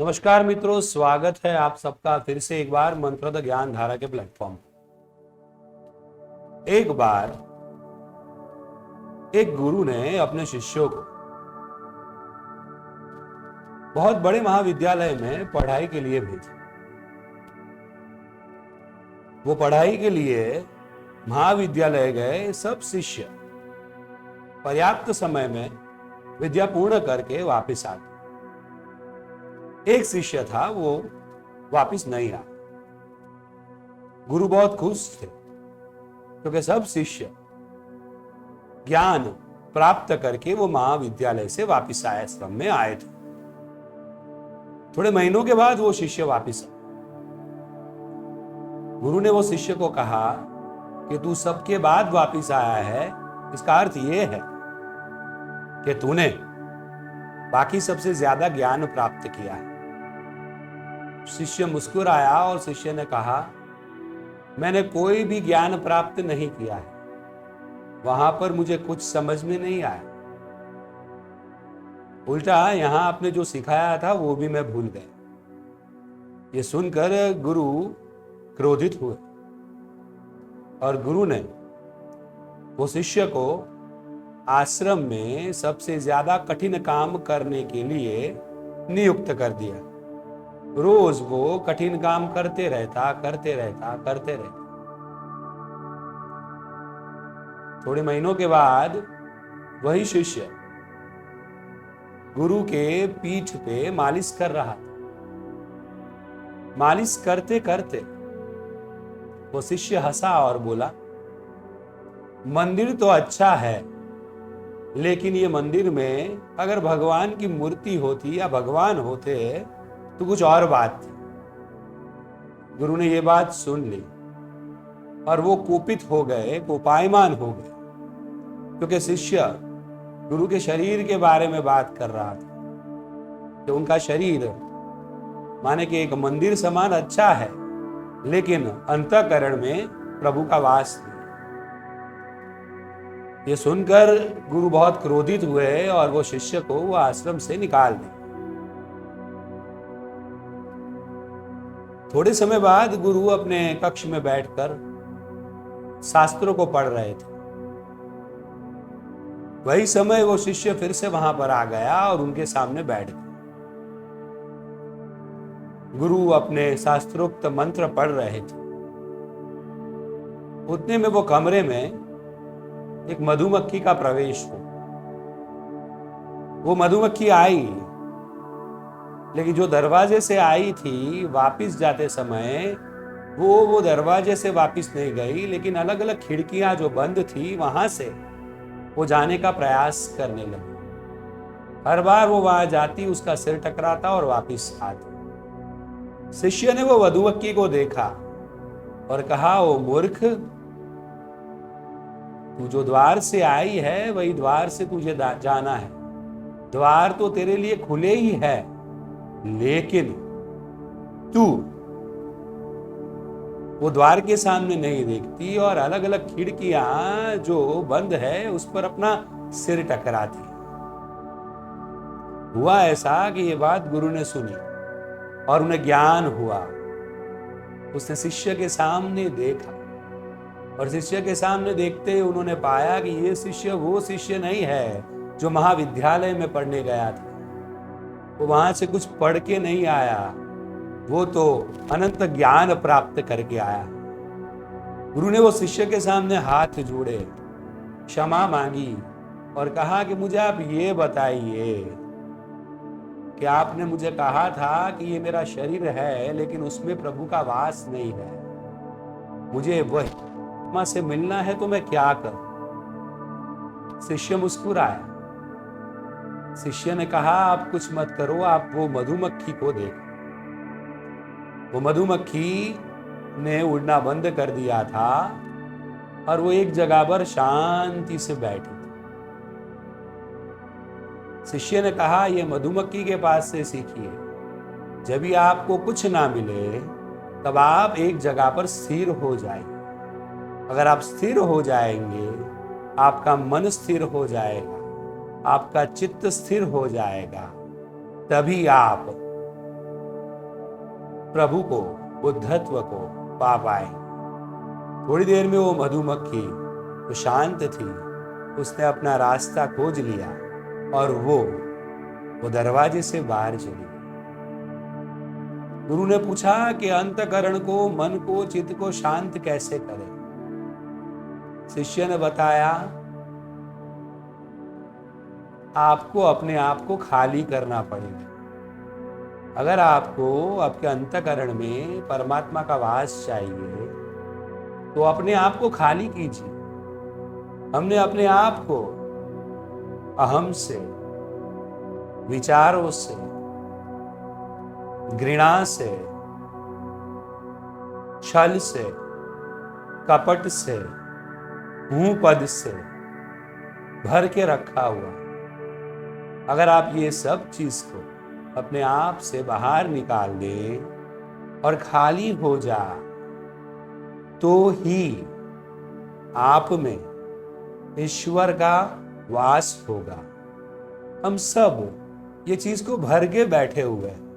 नमस्कार मित्रों, स्वागत है आप सबका फिर से एक बार मंत्रद ज्ञान धारा के प्लेटफॉर्म। एक बार एक गुरु ने अपने शिष्यों को बहुत बड़े महाविद्यालय में पढ़ाई के लिए भेजा। वो पढ़ाई के लिए महाविद्यालय गए सब शिष्य पर्याप्त समय में विद्या पूर्ण करके वापस आ गए। एक शिष्य था, वो वापस नहीं आया। गुरु बहुत खुश थे क्योंकि सब शिष्य ज्ञान प्राप्त करके वो महाविद्यालय से वापस आश्रम में आए थे। थोड़े महीनों के बाद वो शिष्य वापस आए। गुरु ने वो शिष्य को कहा कि तू सबके बाद वापस आया है, इसका अर्थ ये है कि तूने बाकी सबसे ज्यादा ज्ञान प्राप्त किया है। शिष्य मुस्कुराया और शिष्य ने कहा, मैंने कोई भी ज्ञान प्राप्त नहीं किया है, वहां पर मुझे कुछ समझ में नहीं आया। उल्टा यहां आपने जो सिखाया था वो भी मैं भूल गया। ये सुनकर गुरु क्रोधित हुए और गुरु ने वो शिष्य को आश्रम में सबसे ज्यादा कठिन काम करने के लिए नियुक्त कर दिया। रोज वो कठिन काम करते रहता। थोड़े महीनों के बाद वही शिष्य गुरु के पीठ पे मालिश कर रहा था। मालिश करते करते वो शिष्य हंसा और बोला, मंदिर तो अच्छा है, लेकिन ये मंदिर में अगर भगवान की मूर्ति होती या भगवान होते तो कुछ और बात थी। गुरु ने ये बात सुन ली और वो कुपित हो गए, कोपायमान हो गए, क्योंकि शिष्य गुरु के शरीर के बारे में बात कर रहा था कि उनका शरीर माने कि एक मंदिर समान अच्छा है, लेकिन अंतःकरण में प्रभु का वास नहीं। ये सुनकर गुरु बहुत क्रोधित हुए और वो शिष्य को वो आश्रम से निकाल दिया। थोड़े समय बाद गुरु अपने कक्ष में बैठकर शास्त्रों को पढ़ रहे थे। वही समय वो शिष्य फिर से वहां पर आ गया और उनके सामने बैठ गया। गुरु अपने शास्त्रोक्त मंत्र पढ़ रहे थे। उतने में वो कमरे में एक मधुमक्खी का प्रवेश हुआ। वो मधुमक्खी आई, लेकिन जो दरवाजे से आई थी वापस जाते समय वो दरवाजे से वापस नहीं गई, लेकिन अलग अलग खिड़कियां जो बंद थी वहां से वो जाने का प्रयास करने लगी। हर बार वो वहां जाती, उसका सिर टकराता और वापस आती। शिष्य ने वो मधुमक्खी को देखा और कहा, ओ मूर्ख, तू जो द्वार से आई है वही द्वार से तुझे जाना है। द्वार तो तेरे लिए खुले ही है, लेकिन तू वो द्वार के सामने नहीं देखती और अलग अलग खिड़कियां जो बंद है उस पर अपना सिर टकराती। हुआ ऐसा कि ये बात गुरु ने सुनी और उन्हें ज्ञान हुआ। उसने शिष्य के सामने देखा और शिष्य के सामने देखते उन्होंने पाया कि ये शिष्य वो शिष्य नहीं है जो महाविद्यालय में पढ़ने गया था। वो वहां से कुछ पढ़ के नहीं आया, वो तो अनंत ज्ञान प्राप्त करके आया। गुरु ने वो शिष्य के सामने हाथ जोड़े, क्षमा मांगी और कहा कि मुझे आप ये बताइए कि आपने मुझे कहा था कि ये मेरा शरीर है, लेकिन उसमें प्रभु का वास नहीं है। मुझे वही मां से मिलना है, तो मैं क्या करूं? शिष्य मुस्कुराया। शिष्य ने कहा, आप कुछ मत करो, आप वो मधुमक्खी को देखो। वो मधुमक्खी ने उड़ना बंद कर दिया था और वो एक जगह पर शांति से बैठी थी। शिष्य ने कहा, ये मधुमक्खी के पास से सीखिए। जब भी आपको कुछ ना मिले तब आप एक जगह पर स्थिर हो जाइए। अगर आप स्थिर हो जाएंगे, आपका मन स्थिर हो जाएगा, आपका चित्त स्थिर हो जाएगा, तभी आप प्रभु को, बुद्धत्व को पा पाए। थोड़ी देर में वो मधुमक्खी तो शांत थी, उसने अपना रास्ता खोज लिया और वो दरवाजे से बाहर चली। गुरु ने पूछा कि अंतःकरण को, मन को, चित्त को शांत कैसे करें। शिष्य ने बताया, आपको अपने आप को खाली करना पड़ेगा। अगर आपको आपके अंतःकरण में परमात्मा का वास चाहिए तो अपने आप को खाली कीजिए। हमने अपने आप को अहम से, विचारों से, घृणा से, छल से, कपट से, हूं पद से भर के रखा हुआ। अगर आप ये सब चीज को अपने आप से बाहर निकाल दे और खाली हो जा, तो ही आप में ईश्वर का वास होगा। हम सब ये चीज को भर के बैठे हुए हैं।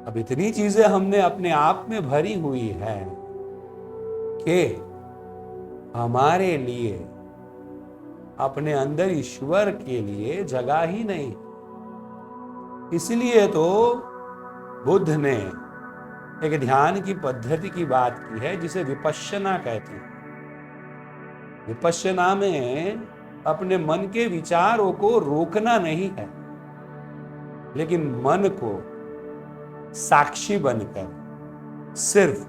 अब इतनी चीजें हमने अपने आप में भरी हुई है कि हमारे लिए, अपने अंदर ईश्वर के लिए जगह ही नहीं। इसलिए तो बुद्ध ने एक ध्यान की पद्धति की बात की है जिसे विपश्यना कहते हैं। विपश्यना में अपने मन के विचारों को रोकना नहीं है, लेकिन मन को साक्षी बनकर सिर्फ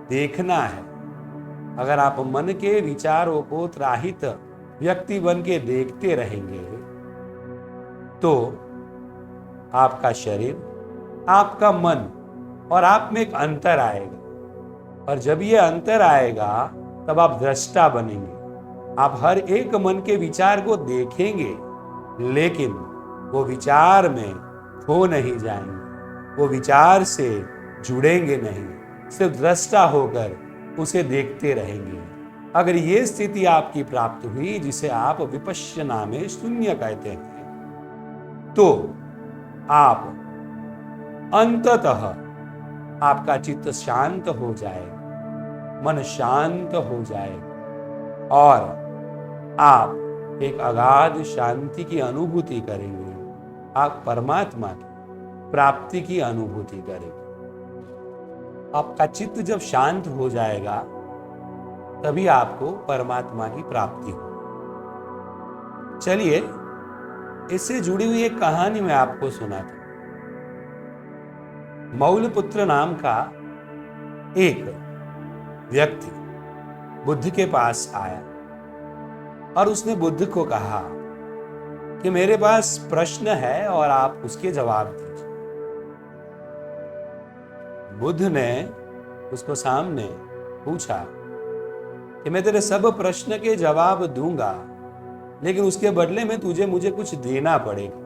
देखना है। अगर आप मन के विचारों को त्राहित व्यक्ति बन के देखते रहेंगे तो आपका शरीर, आपका मन और आप में एक अंतर आएगा। और जब ये अंतर आएगा तब आप दृष्टा बनेंगे। आप हर एक मन के विचार को देखेंगे, लेकिन वो विचार में खो नहीं जाएंगे, वो विचार से जुड़ेंगे नहीं, सिर्फ दृष्टा होकर उसे देखते रहेंगे। अगर ये स्थिति आपकी प्राप्त हुई, जिसे आप विपश्यना में शून्य कहते हैं, तो आप अंततः आपका चित्त शांत हो जाएगा, मन शांत हो जाएगा और आप एक अगाध शांति की अनुभूति करेंगे। आप परमात्मा की प्राप्ति की अनुभूति करेंगे। आपका चित्त जब शांत हो जाएगा तभी आपको परमात्मा की प्राप्ति हो। चलिए, इससे जुड़ी हुई एक कहानी मैं आपको सुनाता हूं। मौलपुत्र नाम का एक व्यक्ति बुद्ध के पास आया और उसने बुद्ध को कहा कि मेरे पास प्रश्न है और आप उसके जवाब दीजिए। बुद्ध ने उसको सामने पूछा कि मैं तेरे सब प्रश्न के जवाब दूंगा, लेकिन उसके बदले में तुझे मुझे कुछ देना पड़ेगा।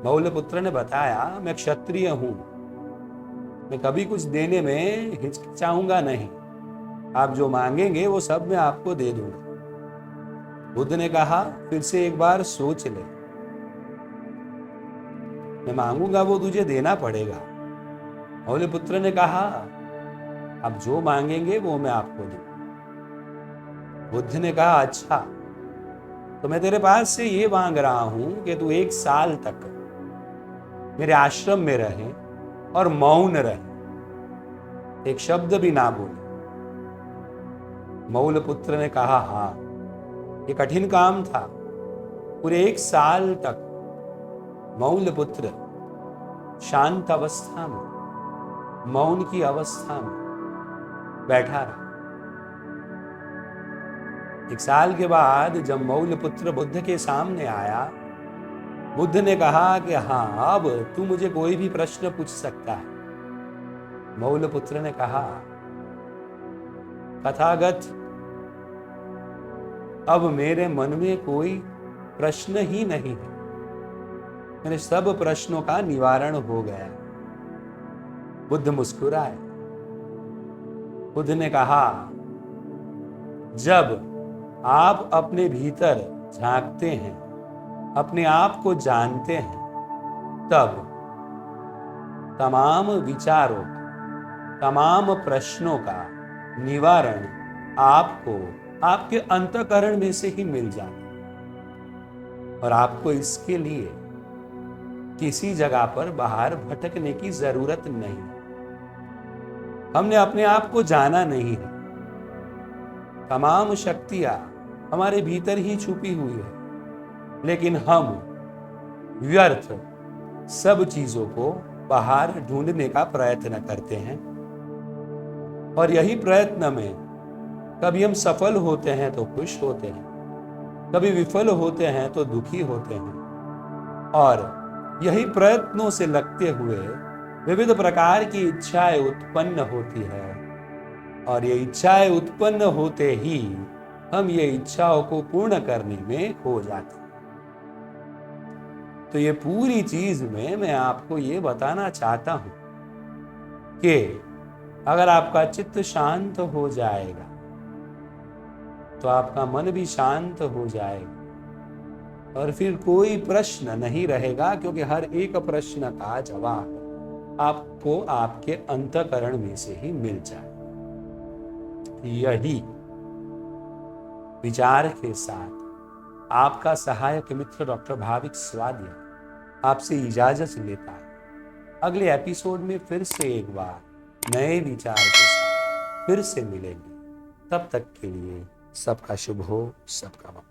मौलपुत्र ने बताया, मैं क्षत्रिय हूं, मैं कभी कुछ देने में हिचकिचाऊंगा नहीं। आप जो मांगेंगे वो सब मैं आपको दे दूंगा। बुद्ध ने कहा, फिर से एक बार सोच ले, मैं मांगूंगा वो तुझे देना पड़ेगा। मौलपुत्र ने कहा, आप जो मांगेंगे वो मैं आपको दूंगा। बुद्ध ने कहा, अच्छा, तो मैं तेरे पास से ये मांग रहा हूं कि तू 1 साल तक मेरे आश्रम में रहे और मौन रहे, एक शब्द भी ना बोले। मौलपुत्र ने कहा, हाँ, ये कठिन काम था। पूरे 1 साल तक मौलपुत्र शांत अवस्था में, मौन की अवस्था में बैठा रहा। 1 साल के बाद जब मौलपुत्र बुद्ध के सामने आया, बुद्ध ने कहा कि हाँ, अब तू मुझे कोई भी प्रश्न पूछ सकता है। मौलपुत्र ने कहा, तथागत, अब मेरे मन में कोई प्रश्न ही नहीं है, मेरे सब प्रश्नों का निवारण हो गया। बुद्ध मुस्कुराए। बुद्ध ने कहा, जब आप अपने भीतर झांकते हैं, अपने आप को जानते हैं, तब तमाम विचारों का, तमाम प्रश्नों का निवारण आपको आपके अंतःकरण में से ही मिल जाता है और आपको इसके लिए किसी जगह पर बाहर भटकने की जरूरत नहीं। हमने अपने आप को जाना नहीं है। तमाम शक्तियां हमारे भीतर ही छुपी हुई है, लेकिन हम व्यर्थ सब चीजों को बाहर ढूंढने का प्रयत्न करते हैं और यही प्रयत्न में कभी हम सफल होते हैं तो खुश होते हैं, कभी विफल होते हैं तो दुखी होते हैं और यही प्रयत्नों से लगते हुए विविध प्रकार की इच्छाएं उत्पन्न होती है और ये इच्छाएं उत्पन्न होते ही हम ये इच्छाओं को पूर्ण करने में खो जाते हैं। तो ये पूरी चीज में मैं आपको ये बताना चाहता हूं कि अगर आपका चित्त शांत हो जाएगा तो आपका मन भी शांत हो जाएगा और फिर कोई प्रश्न नहीं रहेगा, क्योंकि हर एक प्रश्न का जवाब आपको आपके अंतःकरण में से ही मिल जाए। यही विचार के साथ आपका सहायक मित्र डॉक्टर भाविक स्वादिया आपसे इजाजत लेता है। अगले एपिसोड में फिर से एक बार नए विचार के साथ फिर से मिलेंगे। तब तक के लिए सबका शुभ हो, सबका मंगल।